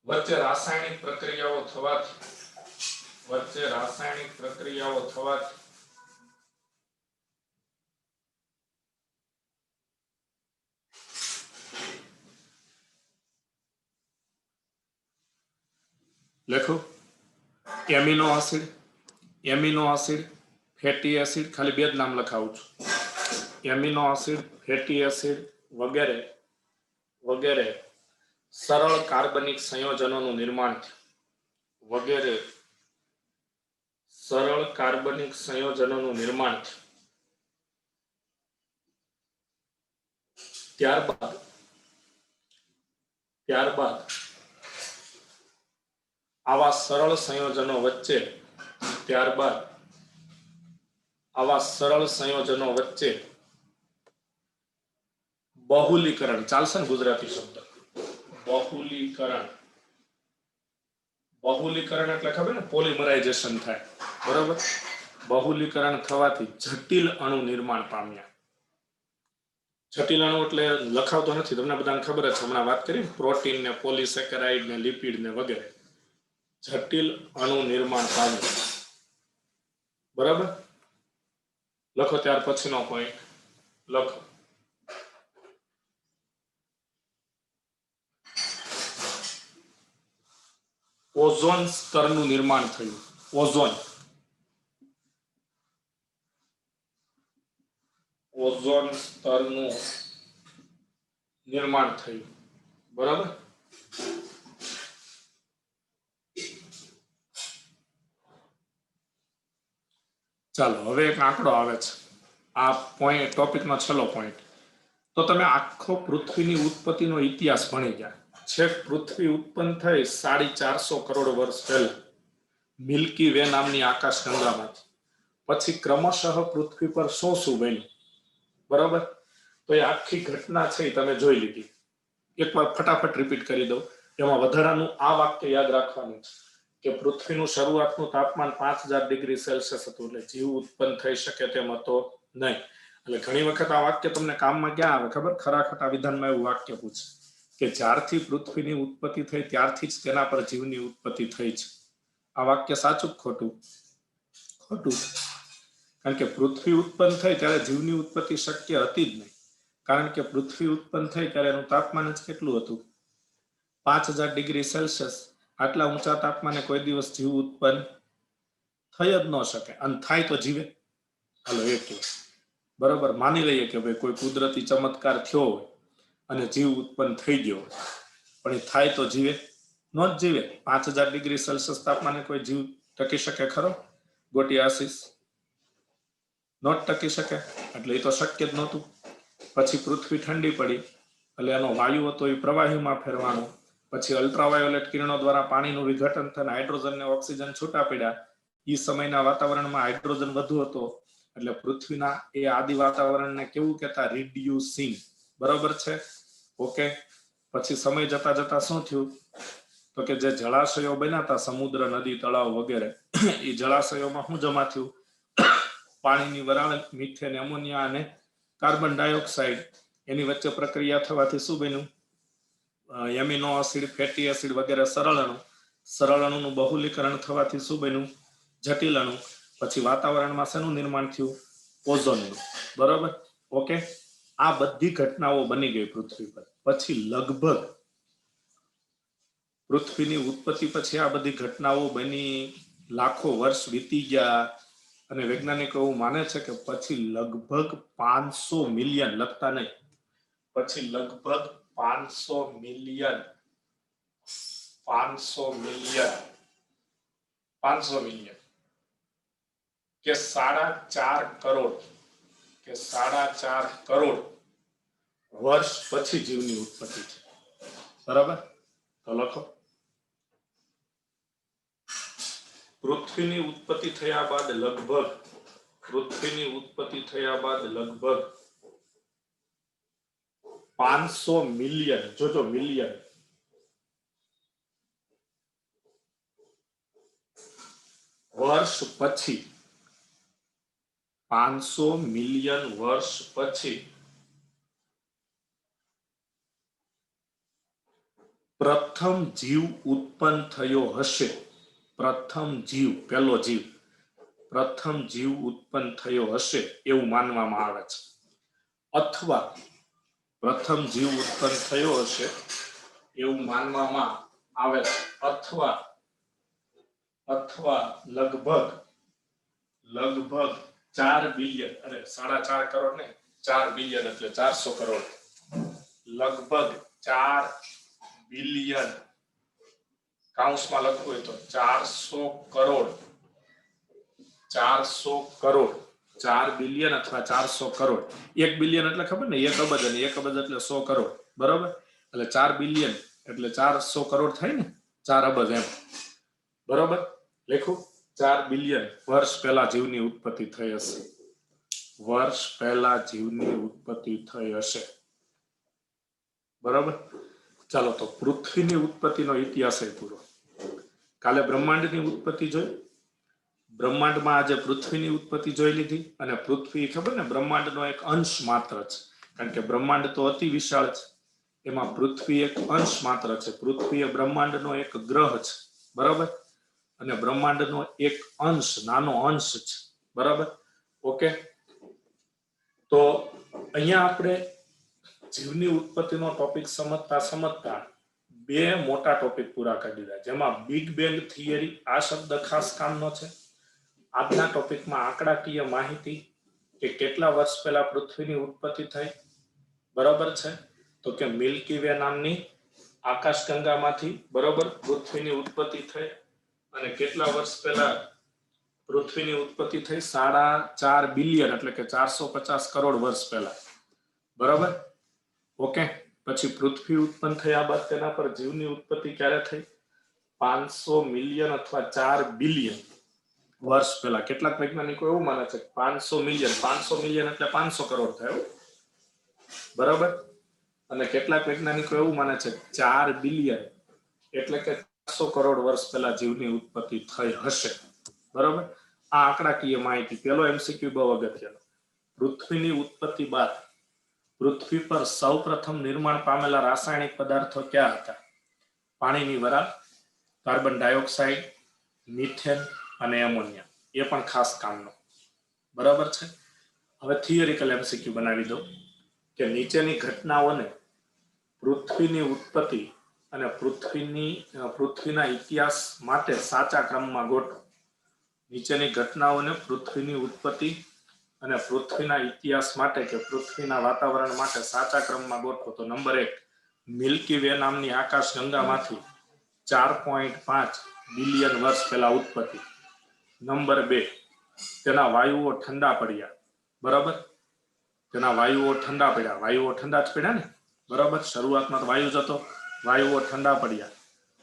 વચ્ચે રાસાયણિક પ્રક્રિયાઓ થવાથી લખો. એમિનો એસિડ, ફેટી એસિડ, ખાલી 2 જ નામ લખાવું છું. એમિનો એસિડ, ફેટી એસિડ વગેરે વગેરે સરળ કાર્બનિક સંયોજનોનું નિર્માણ થયું. ત્યારબાદ આવા સરળ સંયોજનો વચ્ચે બહુલીકરણ, ચાલશે ને ગુજરાતી શબ્દ? બહુલીકરણ એટલે ખબર ને, પોલિમરાઇઝેશન થાય. બરોબર, બહુલીકરણ થવાથી જટિલ અણુ નિર્માણ પામ્યા. જટિલ અણુ એટલે લખાવતો નથી, તમને બધાને ખબર જ છે, હમણાં વાત કરી પ્રોટીન ને, પોલિસેકેરાઇડ ને, લિપિડ ને વગેરે. જટિલ અણુ નિર્માણ પામ્યું. બરાબર, લખો. ત્યાર પછીનો પોઈન્ટ લખો. ઓઝોન સ્તરનું નિર્માણ થયું. ઓઝોન સ્તરનું નિર્માણ થયું. બરાબર. ચાલો હવે એક આંકડો આવે છે. આ પોઈન્ટ ટોપિકનો છેલ્લો પોઈન્ટ. તો તમે આખો પૃથ્વીની ઉત્પત્તિનો ઇતિહાસ ભણી ગયા. છેક પૃથ્વી ઉત્પન્ન થઈ 450 કરોડ વર્ષ પહેલા મિલ્કી વે નામની આકાશગંગામાંથી. પછી ક્રમશઃ પૃથ્વી પર શું બન્યું. બરાબર. તો એ આખી ઘટના છે એ તમે જોઈ લીધી. એકવાર ફટાફટ રિપીટ કરી દઉં. એમાં વધારાનું આ વાક્ય યાદ રાખવાનું છે કે પૃથ્વીનું શરૂઆતનું તાપમાન 5000 ડિગ્રી સેલ્સિયસ હતું, એટલે જીવ ઉત્પન્ન થઈ શકે તેમ હતો નહીં. એટલે ઘણી વખત આ વાક્ય તમને કામમાં ક્યાં આવે ખબર? ખરા ખોટા વિધાનમાં એવું વાક્ય પૂછે કે જ્યારથી પૃથ્વીની ઉત્પત્તિ થઈ ત્યારથી જ તેના પર જીવની ઉત્પત્તિ થઈ છે. આ વાક્ય સાચું ખોટું? ખોટું. કારણ કે પૃથ્વી ઉત્પન્ન થઈ ત્યારે જીવની ઉત્પત્તિ શક્ય હતી જ નહીં. કારણ કે પૃથ્વી ઉત્પન્ન થઈ ત્યારે એનું તાપમાન જ કેટલું હતું? 5000 ડિગ્રી સેલ્સિયસ. આટલા ઊંચા તાપમાને કોઈ દિવસ જીવ ઉત્પન્ન થઈ જ ન શકે. અને થાય તો જીવે? હાલો એ કહો. બરોબર. માની લઈએ કે ભાઈ કોઈ કુદરતી ચમત્કાર થયો હોય અને જીવ ઉત્પન્ન થઈ ગયો હોય, પણ એ થાય તો જીવે? ન જ જીવે. 5000 ડિગ્રી સેલ્સિયસ તાપમાને કોઈ જીવ ટકી શકે ખરો? ગોટી આશીષ ન જ ટકી શકે. એટલે એ તો શક્ય જ નહોતું. પછી પૃથ્વી ઠંડી પડી એટલે એનો વાયુ હતો એ પ્રવાહીમાં ફેરવાનો. પછી અલ્ટ્રાવાયોલેટ કિરણો દ્વારા પાણીનું વિઘટન થઈને હાઇડ્રોજન ને ઓક્સિજન છૂટા પડ્યા. એ સમયના વાતાવરણમાં હાઇડ્રોજન વધુ હતો એટલે પૃથ્વીના એ આદિ વાતાવરણને કેવું કહેતા? રિડ્યુસિંગ. બરોબર છે? ઓકે. પછી સમય જતા જતા શું થયું? તો કે જે જળાશયો બન્યા હતા, સમુદ્ર, નદી, તળાવ વગેરે, એ જળાશયોમાં શું જમા થયું? પાણીની વરાળ, મિથેન, એમોનિયા અને કાર્બન ડાયોક્સાઇડ. એની વચ્ચે પ્રક્રિયા થવાથી શું બન્યું? એમિનો એસિડ, ફેટી એસિડ વગેરે સરળ અણુ. સરળ અણુનું બહુલીકરણ થવાથી શું બન્યું? જટિલ અણુ. પછી વાતાવરણમાં શેનું નિર્માણ થયું? ઓઝોનનું. બરોબર. ઓકે. આ બધી ઘટનાઓ બની ગઈ પૃથ્વી પર. પછી લગભગ પૃથ્વીની ઉત્પત્તિ પછી આ બધી ઘટનાઓ બની, લાખો વર્ષ વીતી ગયા અને વૈજ્ઞાનિકો એવું માને છે કે પછી લગભગ 500 મિલિયન, લગતા નહીં, પછી લગભગ 500 મિલિયન 500 મિલિયન કે 4.5 કરોડ કે 4.5 કરોડ વર્ષ પછી જીવની ઉત્પત્તિ છે. બરાબર. તો લખો. પૃથ્વીની ઉત્પત્તિ થયા બાદ લગભગ 500 મિલિયન, જોજો મિલિયન, વર્ષ પછી, 500 મિલિયન વર્ષ પછી પ્રથમ જીવ ઉત્પન્ન થયો હશે. પ્રથમ જીવ, પહેલો જીવ, પ્રથમ જીવ ઉત્પન્ન થયો હશે એવું માનવામાં આવે છે. અથવા પ્રથમ જીવ ઉત્પન્ન થયો હશે એવું માનવામાં આવે છે. અથવા લગભગ 4 બિલિયન, અરે 4.5 કરોડ ને, 4 બિલિયન એટલે 400 કરોડ, લગભગ 4 બિલિયન, કાઉન્સમાં લખવું હોય તો 400 કરોડ, 4 બિલિયન અથવા 400 કરોડ. 1 બિલિયન એટલે ખબર ને 1 અબજ, અને 1 અબજ એટલે 100 કરોડ. બરોબર. એટલે 4 બિલિયન એટલે 400 કરોડ થાય ને, 4 અબજ એમ. બરોબર. લખું 4 બિલિયન વર્ષ પહેલા જીવની ઉત્પત્તિ થઈ હશે. વર્ષ પહેલા જીવની ઉત્પત્તિ થઈ હશે. બરાબર. ચાલો તો પૃથ્વીની ઉત્પત્તિનો ઇતિહાસ એ પૂરો. કાલે બ્રહ્માંડની ઉત્પત્તિ જોઈ. બ્રહ્માંડમાં આજે પૃથ્વીની ઉત્પત્તિ જોઈ લીધી. અને પૃથ્વી ખબર ને બ્રહ્માંડનો એક અંશ માત્ર છે. કારણ કે બ્રહ્માંડ તો અતિ વિશાળ છે, એમાં પૃથ્વી એક અંશ માત્ર છે. પૃથ્વી એ બ્રહ્માંડનો એક ગ્રહ છે. બરાબર. અને બ્રહ્માંડનો એક અંશ, નાનો અંશ છે. બરાબર. ઓકે. તો અહીંયા આપણે જીવની ઉત્પત્તિનો ટોપિક સમજતા બે મોટા ટોપિક પૂરા કરી દીધા, જેમાં બિગ બેંગ થિયરી આ શબ્દ ખાસ કામનો છે. આજના ટોપિકમાં આંકડાકીય માહિતી કે કેટલા વર્ષ પહેલા પૃથ્વીની ઉત્પત્તિ થઈ, બરોબર છે, તો કે મિલ્કી વે નામની આકાશગંગામાંથી બરોબર પૃથ્વીની ઉત્પત્તિ થઈ, અને કેટલા વર્ષ પહેલા પૃથ્વીની ઉત્પત્તિ થઈ, 4.5 બિલિયન એટલે કે 450 કરોડ વર્ષ પહેલા, બરોબર. ઓકે, પછી પૃથ્વી ઉત્પન્ન થયા બાદ તેના પર જીવની ઉત્પત્તિ ક્યારે થઈ? 500 મિલિયન અથવા 4 બિલિયન વર્ષ પહેલા. કેટલાક વૈજ્ઞાનિકો એવું માને છે કે 500 મિલિયન એટલે 500 કરોડ થયો, બરાબર. અને કેટલાક વૈજ્ઞાનિકો એવું માને છે 4 બિલિયન એટલે કે 400 કરોડ વર્ષ પહેલા જીવની ઉત્પત્તિ થઈ હશે, બરાબર. આ આંકડાકીય માહિતી. પેલો એમસીક્યુ બહુ અગત્યનો. પૃથ્વીની ઉત્પત્તિ બાદ પૃથ્વી પર સૌપ્રથમ નિર્માણ પામેલા રાસાયણિક પદાર્થો કયા હતા? પાણીની વરાળ, કાર્બન ડાયોક્સાઇડ, મિથેન અને એમોનિયા. એ પણ ખાસ કામનો, બરાબર છે. હવે થિયરિકલ એમસીક્યુ બનાવી દો કે નીચેની ઘટનાઓને પૃથ્વીની ઉત્પત્તિ અને પૃથ્વીના ઇતિહાસ માટે સાચા ક્રમમાં ગોઠવો. નીચેની ઘટનાઓને પૃથ્વીની ઉત્પત્તિ અને પૃથ્વીના ઇતિહાસ માટે કે પૃથ્વીના વાતાવરણ માટે સાચા ક્રમમાં ગોઠવો. તો નંબર 1, મિલ્કી વે નામની આકાશગંગામાંથી 4.5 બિલિયન વર્ષ પહેલા ઉત્પત્તિ. નંબર 2, તેના વાયુઓ ઠંડા પડ્યા, બરાબર. તેના વાયુઓ ઠંડા પડ્યા, વાયુઓ ઠંડા જ પડ્યા ને, બરાબર. શરૂઆતમાં વાયુ જ હતો, વાયુઓ ઠંડા પડ્યા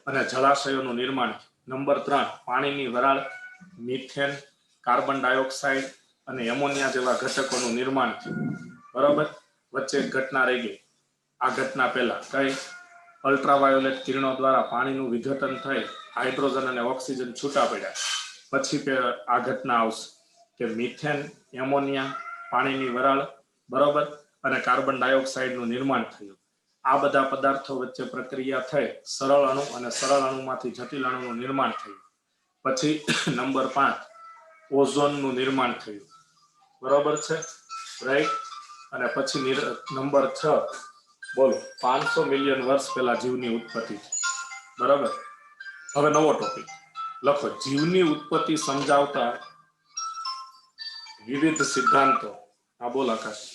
અને જળાશયોનું નિર્માણ. નંબર 3, પાણીની વરાળ, મિથેન, કાર્બન ડાયોક્સાઇડ અને એમોનિયા જેવા ઘટકોનું નિર્માણ થયું, બરાબર. વચ્ચે એક ઘટના રહી ગઈ. આ ઘટના પહેલા કઈ? અલ્ટ્રાવાયોલેટ કિરણો દ્વારા પાણીનું વિઘટન થઈ હાઇડ્રોજન અને ઓક્સિજન છૂટા પડ્યા. પછી આ ઘટના આવશે કે મિથેન, એમોનિયા, પાણીની વરાળ, બરાબર, અને કાર્બન ડાયોક્સાઇડનું નિર્માણ થયું. આ બધા પદાર્થો વચ્ચે પ્રક્રિયા થઈ સરળ અણુ અને સરળ અણુમાંથી જટિલ અણુનું નિર્માણ થયું. પછી નંબર 5, ઓઝોનનું નિર્માણ થયું, બરાબર છે, રાઈટ. અને પછી નંબર 6, બોલો, 500 મિલિયન વર્ષ પહેલા જીવની ઉત્પત્તિ, બરાબર. હવે નવો ટોપિક લખો, જીવની ઉત્પત્તિ સમજાવતા વિવિધ સિદ્ધાંતો. હા બોલ આકાશ.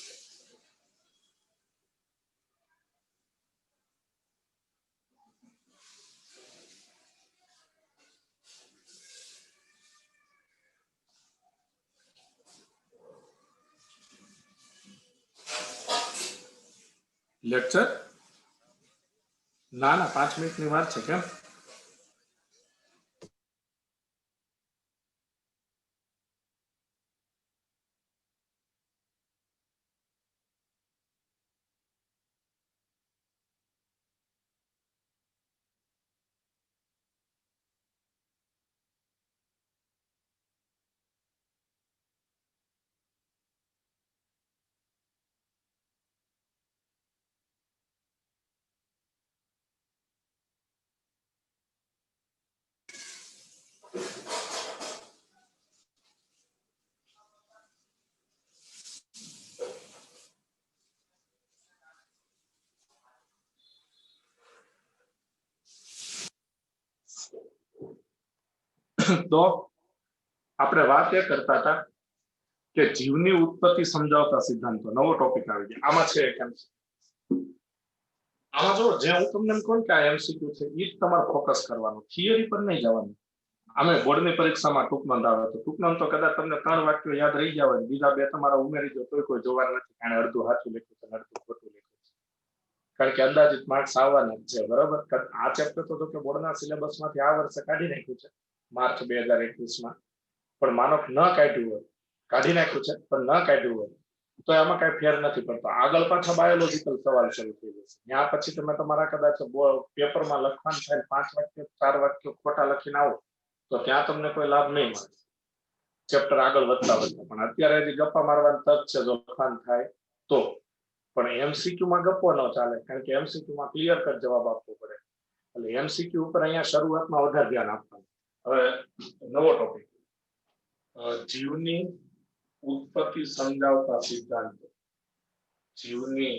લેક્ચર ના 5 મિનિટની વાત છે. કેમ? તો આપણે વાત એ કરતા હતા કે જીવની ઉત્પત્તિ સમજાવતા સિદ્ધાંતો. નવો ટોપિક આવી ગયો. આમાં છે કેમ? આમાં જો જે હું તમને કહું કે આ એમસીક્યુ છે એ જ તમારે ફોકસ કરવાનું, થિયરી પર નહીં જવાનું. આમે બોર્ડની પરીક્ષામાં ટૂંકનોંધ આવે તો ટૂંકનોંધ તો કદાચ તમને 3 વાક્યો યાદ રહી ગયા હોય, બીજા 2 તમારા ઉમેરી દો તોય કોઈ જોવાનું નથી, કારણ અડધું સાચું લખ્યું છે અડધું ખોટું લખ્યું છે. કારણ કે અંદાજિત માર્ક્સ આવવાના જ છે, બરાબર. આ ચેપ્ટર તો કે બોર્ડના સિલેબસમાંથી આ વર્ષે કાઢી નાખ્યું છે માર્ચ 2021માં. પણ માનો ન કાઢ્યું હોય, કાઢી નાખ્યું છે પણ ન કાઢ્યું હોય તો એમાં કઈ ફેર નથી પડતો. આગળ પાછા બાયોલોજીકલ સવાલ શરૂ થઈ જશે. ત્યાં પછી તમે તમારા કદાચ પેપરમાં લખવાનું થાય 5 વાક્ય 4 વાક્ય ખોટા લખીને આવો તો ત્યાં તમને કોઈ લાભ નહીં મળે, ચેપ્ટર આગળ વધતા. પણ અત્યારે હજી ગપ્પા મારવાની તક છે જો લખાણ થાય તો. પણ એમસીક્યુમાં ગપ્પો ન ચાલે, કારણ કે એમસીક્યુમાં ક્લિયર કટ જવાબ આપવો પડે. એટલે એમસીક્યુ ઉપર અહીંયા શરૂઆતમાં વધારે ધ્યાન આપવાનું. હવે નવો ટોપિક, જીવની ઉત્પત્તિ સમજાવતા સિદ્ધાંતો. જીવની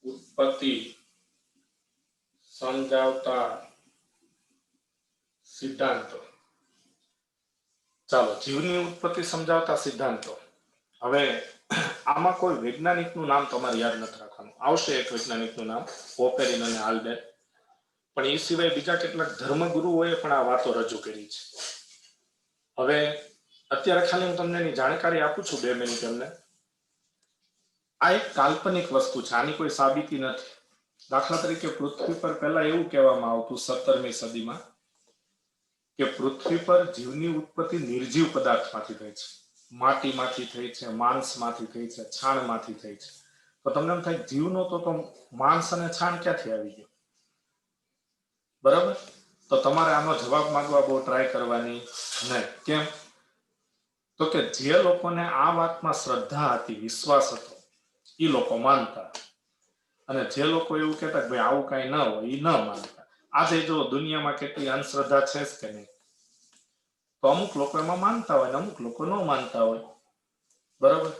ઉત્પત્તિ સમજાવતા સિદ્ધાંતો. ચાલો, જીવની ઉત્પત્તિ સમજાવતા સિદ્ધાંતો. હવે આમાં કોઈ વૈજ્ઞાનિકનું નામ તમારે યાદ નથી રાખવાનું. આવશે એક વૈજ્ઞાનિકનું નામ, પોપેરિન અને આલ્બર્ટ. પણ એ સિવાય બીજા કેટલાક ધર્મગુરુઓએ પણ આ વાતો રજૂ કરી છે. હવે અત્યારે ખાલી હું તમને એની જાણકારી આપું છું 2 મિનિટ એમને. આ એક કાલ્પનિક વસ્તુ છે, આની કોઈ સાબિતી નથી. દાખલા તરીકે પૃથ્વી પર પહેલા એવું કહેવામાં આવતું 17મી સદીમાં કે પૃથ્વી પર જીવની ઉત્પત્તિ નિર્જીવ પદાર્થમાંથી થઈ છે, માટીમાંથી થઈ છે, માંસમાંથી થઈ છે, છાણમાંથી થઈ છે. તો તમને એમ થાય જીવનો તો માંસ અને છાણ ક્યાંથી આવી ગયો? બરાબર? તો તમારે આનો જવાબ માંગવા બહુ ટ્રાય કરવાની નહીં. કેમ? તો કે જે લોકોને આ વાતમાં શ્રદ્ધા હતી, વિશ્વાસ હતો, એ લોકો માનતા. અને જે લોકો એવું કહેતા કે ભાઈ આવું કઈ ન હોય, એ ન માનતા. આજે જો દુનિયામાં કેટલી અંધશ્રદ્ધા છે કે નહીં, તો અમુક લોકો એમાં માનતા હોય ને અમુક લોકો ન માનતા હોય. બરાબર?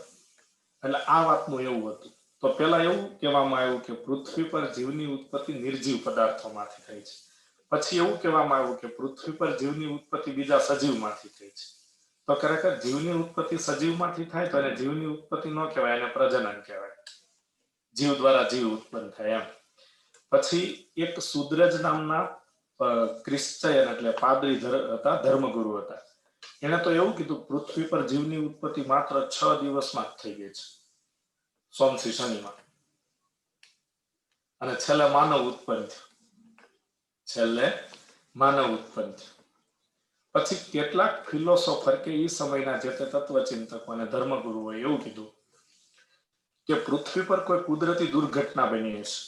એટલે આ વાતનું એવું હતું. તો પેલા એવું કહેવામાં આવ્યું કે પૃથ્વી પર જીવની ઉત્પત્તિ નિર્જીવ પદાર્થોમાંથી થઈ છે. પછી એવું કહેવામાં આવ્યું કે પૃથ્વી પર જીવની ઉત્પત્તિ બીજા સજીવમાંથી થઈ છે. તો ખરેખર જીવની ઉત્પત્તિ સજીવમાંથી થાય તો એને જીવની ઉત્પત્તિ ન કહેવાય, એને પ્રજનન કહેવાય. જીવ દ્વારા જીવ ઉત્પન્ન થાય એમ. પછી એક સુદ્રજ નામના ક્રિશ્ચયન એટલે પાદરી હતા, ધર્મગુરુ હતા. એને તો એવું કીધું પૃથ્વી પર જીવની ઉત્પત્તિ માત્ર 6 દિવસમાં જ થઈ ગઈ છે, સોમથી શનિમાં. અને છેલ્લે માનવ ઉત્પન્ન થયું. પછી કેટલાક ફિલોસોફર કે એ સમયના જે તે તત્વચિંતકો અને ધર્મગુરુઓએ એવું કીધું કે પૃથ્વી પર કોઈ કુદરતી દુર્ઘટના બની હશે.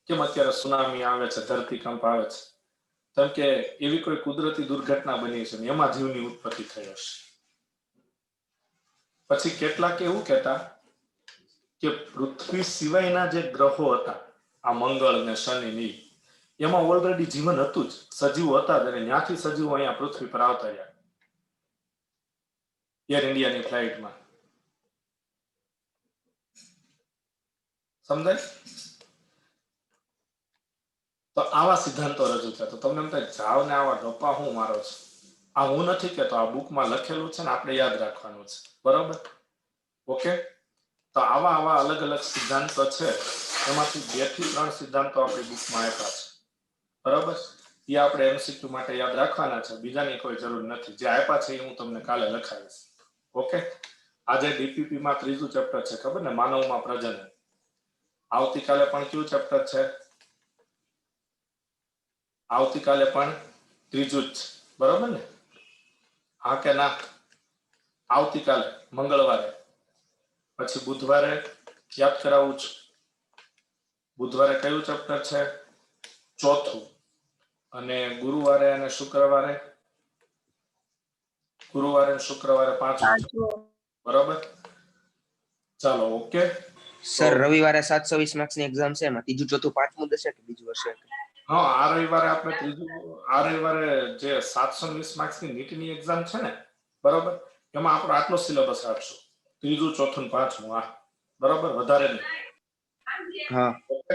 કેમ અત્યારે સુનામી આવે છે, ધરતીકંપ આવે છે, કેમ કે એવી કોઈ કુદરતી દુર્ઘટના બની છે ને એમાં જીવની ઉત્પત્તિ થઈ હશે. પછી કેટલાક એવું કહેતા કે પૃથ્વી સિવાયના જે ગ્રહો હતા, આ મંગળ ને શનિ ને, એમાં ઓલરેડી જીવન હતું જ, સજીવો હતા જ, અને ત્યાંથી સજીવો અહીંયા પૃથ્વી પર આવતા રહ્યા એર ઇન્ડિયાની ફ્લાઇટમાં. સમજાય? તો આવા સિદ્ધાંતો રજૂ થયા. તો તમને એમ થાય જાવ ને આવા ગપ્પા હું મારો છું. આ હું નથી કહેતો, આ બુકમાં લખેલું છે ને આપણે યાદ રાખવાનું છે. બરાબર? ઓકે? તો આવા અલગ અલગ સિદ્ધાંતો છે, એમાંથી 2 થી 3 સિદ્ધાંતો આપણી બુકમાં આપ્યા છે. બરાબર? એ આપણે એમસીક્યુ માટે યાદ રાખવાના છે, બીજાની કોઈ જરૂર નથી. જે આપ્યા છે એ હું તમને કાલે લખાવીશ. ઓકે? આજે ડીપીપીમાં 3જું ચેપ્ટર છે, ખબર ને, માનવમાં પ્રજનન. આવતીકાલે પણ કયું ચેપ્ટર છે? આવતીકાલે પણ 3જું જ છે. બરાબર ને? હા કે ના? આવતીકાલે મંગળવારે. પછી બુધવારે યાદ કરાવું છું. બુધવારે કયું ચેપ્ટર છે? 4થું. અને ગુરુવારે અને શુક્રવારે 5મું. બરાબર? ચાલો, ઓકે. સર રવિવારે 720 માર્ક્સની એક્ઝામ છે, એમાં 3જું 4થું 5મું હશે કે બીજું હશે? હા, આ રવિવારે આપણે આ રવિવારે જે 720 માર્ક્સની નીટની એક્ઝામ છે ને, બરાબર, એમાં આપણો આટલો સિલેબસ રાખશું, 3જું 4થું 5મું. બરાબર? વધારે નહીં. હા. ઓકે.